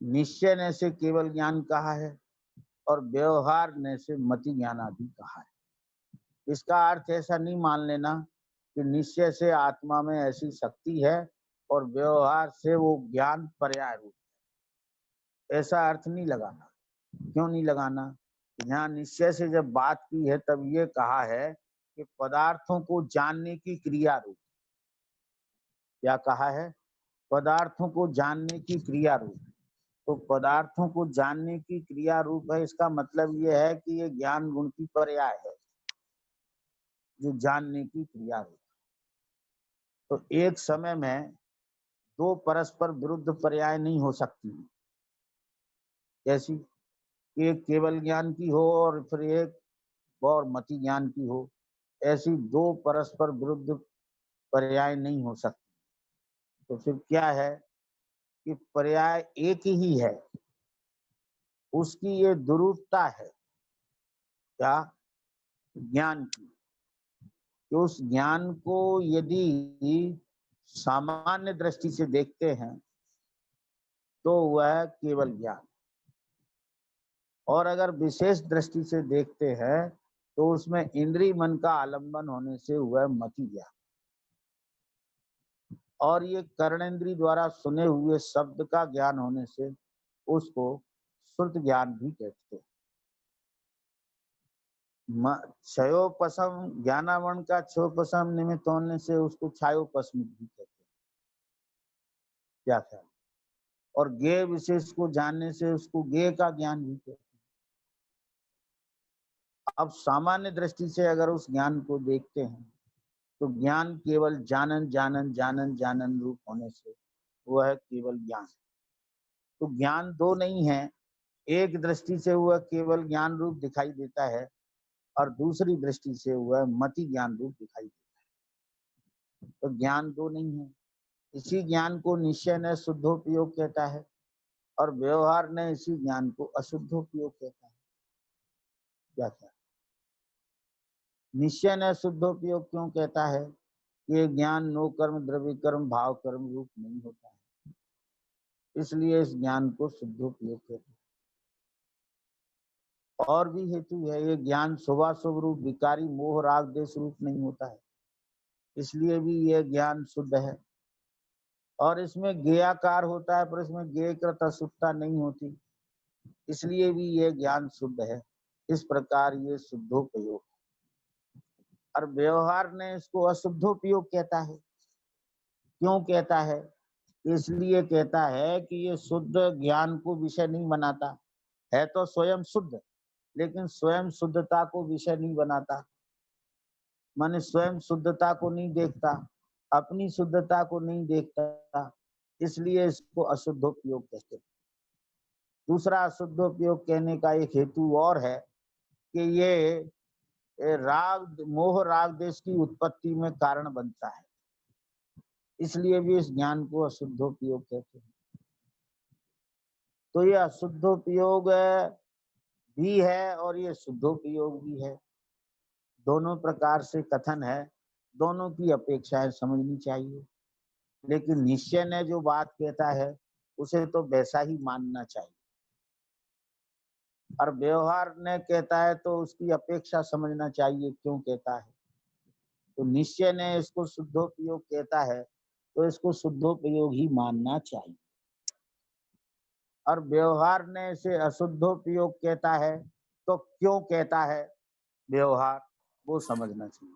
निश्चय ने से केवल ज्ञान कहा है और व्यवहार ने से मति ज्ञान आदि कहा है। इसका अर्थ ऐसा नहीं मान लेना कि निश्चय से आत्मा में ऐसी शक्ति है और व्यवहार से वो ज्ञान पर्याय रूप, ऐसा अर्थ नहीं लगाना। क्यों नहीं लगाना? यहाँ निश्चय से जब बात की है तब ये कहा है कि पदार्थों को जानने की क्रिया रूप। क्या कहा है? पदार्थों को जानने की क्रिया रूप। तो पदार्थों को जानने की क्रिया रूप है, इसका मतलब ये है कि ये ज्ञान गुण की पर्याय है, जो जानने की क्रिया रूप। तो एक समय में दो परस्पर विरुद्ध पर्याय नहीं हो सकती। जैसी एक केवल ज्ञान की हो और फिर एक और मति ज्ञान की हो, ऐसी दो परस्पर विरुद्ध पर्याय नहीं हो सकती। तो फिर क्या है कि पर्याय एक ही है, उसकी ये दुरूपता है। क्या? ज्ञान की। कि उस ज्ञान को यदि सामान्य दृष्टि से देखते हैं तो वह केवल ज्ञान, और अगर विशेष दृष्टि से देखते हैं तो उसमें इंद्रिय मन का आलंबन होने से वह मति ज्ञान, और ये कर्णेंद्रिय द्वारा सुने हुए शब्द का ज्ञान होने से उसको श्रुत ज्ञान भी कहते हैं। क्षयोपशम ज्ञानावरण का क्षयोपशम निमित्त होने से उसको छायोपस्मित भी कहते हैं। क्या ख्याल? और ज्ञेय विशेष को जानने से उसको ज्ञेय का ज्ञान भी कहते हैं। अब सामान्य दृष्टि से अगर उस ज्ञान को देखते हैं तो ज्ञान केवल जानन जानन जानन जानन रूप होने से वह केवल ज्ञान। तो ज्ञान दो नहीं है, एक दृष्टि से वह केवल ज्ञान रूप दिखाई देता है और दूसरी दृष्टि से वह मति ज्ञान रूप दिखाई देता है। तो ज्ञान दो नहीं है। इसी ज्ञान को निश्चय ने शुद्धोपयोग कहता है और व्यवहार ने इसी ज्ञान को अशुद्धोपयोग कहता है। क्या क्या? निश्चय ने शुद्धोपयोग क्यों कहता है? ये ज्ञान नो कर्म द्रव्य कर्म भाव कर्म रूप नहीं होता है, इसलिए इस ज्ञान को शुद्धोपयोग कहते हैं। और भी हेतु है, ये ज्ञान शुभाशुभ रूप विकारी मोह राग देश रूप नहीं होता है, इसलिए भी यह ज्ञान शुद्ध है। और इसमें ज्ञेयाकार होता है पर इसमें ज्ञेय कृत अशुद्धता नहीं होती, इसलिए भी यह ज्ञान शुद्ध है। इस प्रकार ये शुद्धोपयोग। और व्यवहार ने इसको अशुद्धोपयोग कहता है। क्यों कहता है? इसलिए कहता है कि ये शुद्ध ज्ञान को विषय नहीं बनाता है, तो स्वयं शुद्ध, लेकिन स्वयं शुद्धता को विषय नहीं बनाता, माने स्वयं शुद्धता को नहीं देखता, अपनी शुद्धता को नहीं देखता, इसलिए इसको अशुद्धोपयोग कहते हैं। दूसरा अशुद्धोपयोग कहने का एक हेतु और है कि ये राग मोह राग देश की उत्पत्ति में कारण बनता है, इसलिए भी इस ज्ञान को अशुद्धोपयोग कहते हैं। तो ये अशुद्धोपयोग भी है और ये शुद्धोपयोग भी है, दोनों प्रकार से कथन है, दोनों की अपेक्षाएं समझनी चाहिए। लेकिन निश्चय ने जो बात कहता है उसे तो वैसा ही मानना चाहिए, और व्यवहार ने कहता है तो उसकी अपेक्षा समझना चाहिए क्यों कहता है। तो निश्चय ने इसको शुद्धोपयोग कहता है तो इसको शुद्धोपयोग ही मानना चाहिए, और व्यवहार ने इसे अशुद्धोपयोग कहता है तो क्यों कहता है व्यवहार, वो समझना चाहिए।